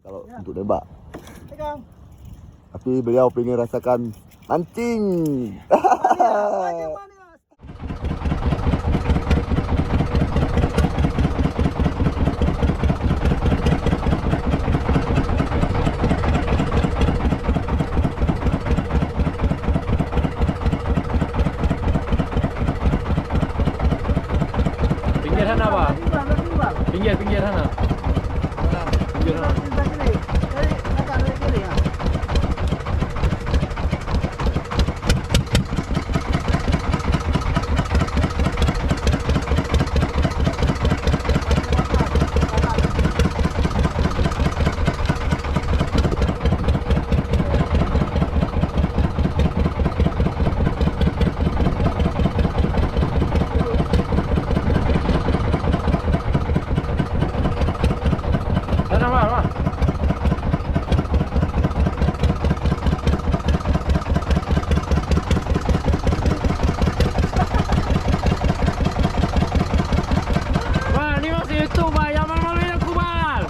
kalau Ya. untuk nembak. Pegang. Tapi beliau pengen rasakan mancing. Mania. Pinggir sana pak. Pinggir sana. Pinggir sana. Dari kiri ya. Sana pak. Wah, ini masih itu pak. Yang malu-maluin aku bal.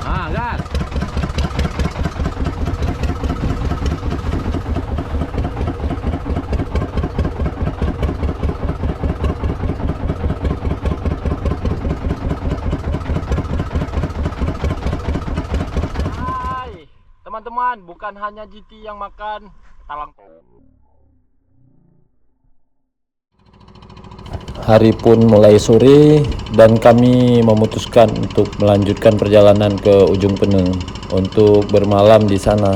Ah, gas. Hai, teman-teman, bukan hanya GT yang makan talang. Hari pun mulai sore dan kami memutuskan untuk melanjutkan perjalanan ke Ujung Pene untuk bermalam di sana.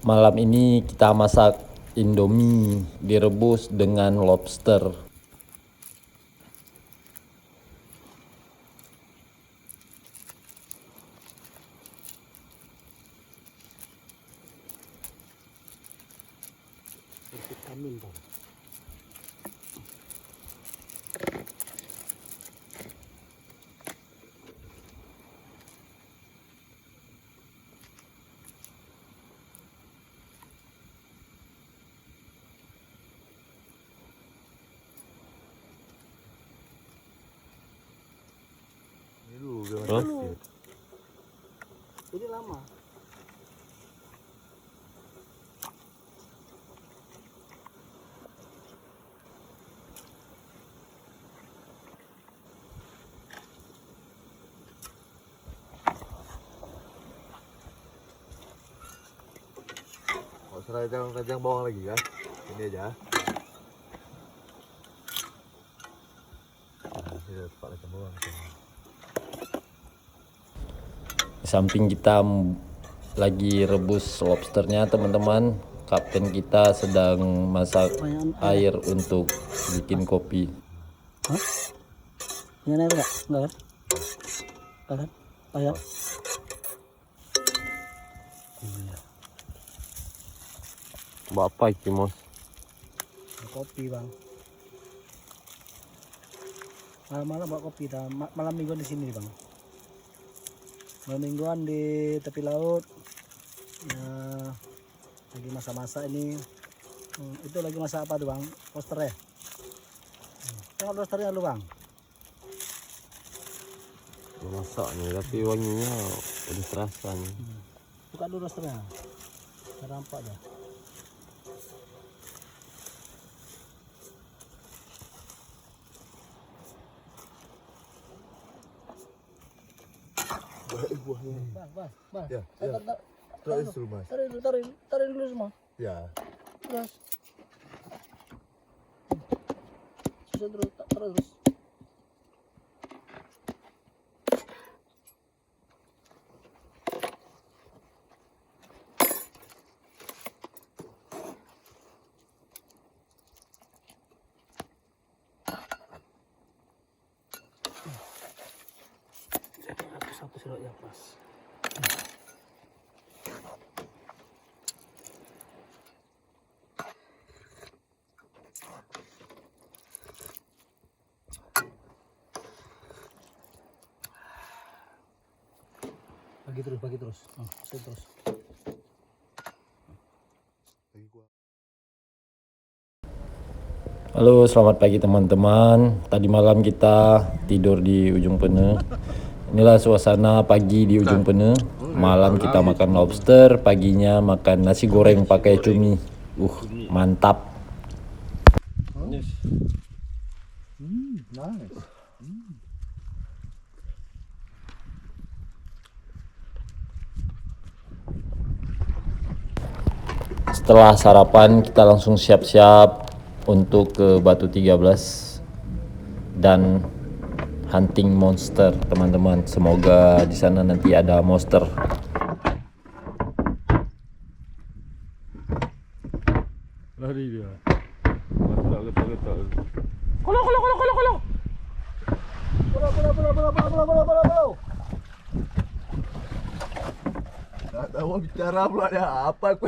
Malam ini kita masak Indomie direbus dengan lobster. Jadi lama. Kalau serajang bawang lagi kan? Ini aja. Ini tempat rajang bawang. Di samping kita lagi rebus lobsternya, teman-teman, kapten kita sedang masak air untuk bikin kopi. Hah? Ini air enggak? Enggak kan? Enggak kan? Air. Bapak iki, Mos. Kopi bang. Malam-malam buat kopi dah. Malam mingguan di sini bang. Malam mingguan di tepi laut. Ya, lagi masa-masa ini. Itu lagi masak apa tuh bang? Poster ya? Tengok posternya lu bang. Masak nih, tapi wanginya udah terasa nih. Buka dulu posternya. Nampak dah. Buahnya. Bang. Ya, ya. Terus dulu mas. Tarik dulu semua. Ya. Terus. Terus. Satu sirop yang pas. bagi terus. Masukin terus. Lagi gua. Halo, selamat pagi teman-teman. Tadi malam kita tidur di Ujung Pene. Inilah suasana pagi di Ujung Pene. Malam kita makan lobster, paginya makan nasi goreng pakai cumi. Mantap. Nice. Setelah sarapan kita langsung siap-siap untuk ke Batu 13 dan hunting monster, teman-teman. Semoga di sana nanti ada monster. Lari dia. Letak. Kolong. Tak tahu bicara pula dia. Apa aku?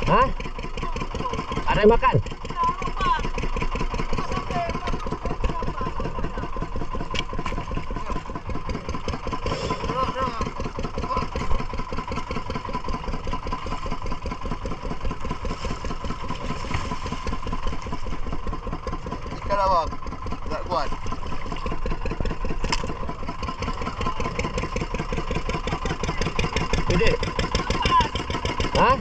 Hah? Ada yang makan? Ikan abang. Tak kuat. Gede? Hah?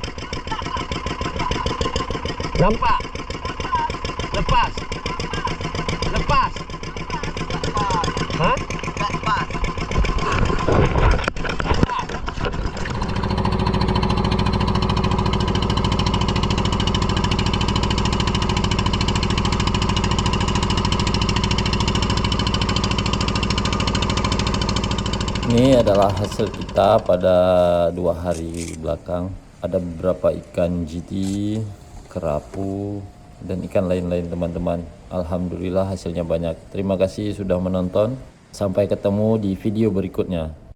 Nampak? Lepas? Lepas? Hah? Lepas. Ini adalah hasil kita pada 2 hari belakang. Ada beberapa ikan GT, kerapu, dan ikan lain-lain teman-teman. Alhamdulillah hasilnya banyak. Terima kasih sudah menonton. Sampai ketemu di video berikutnya.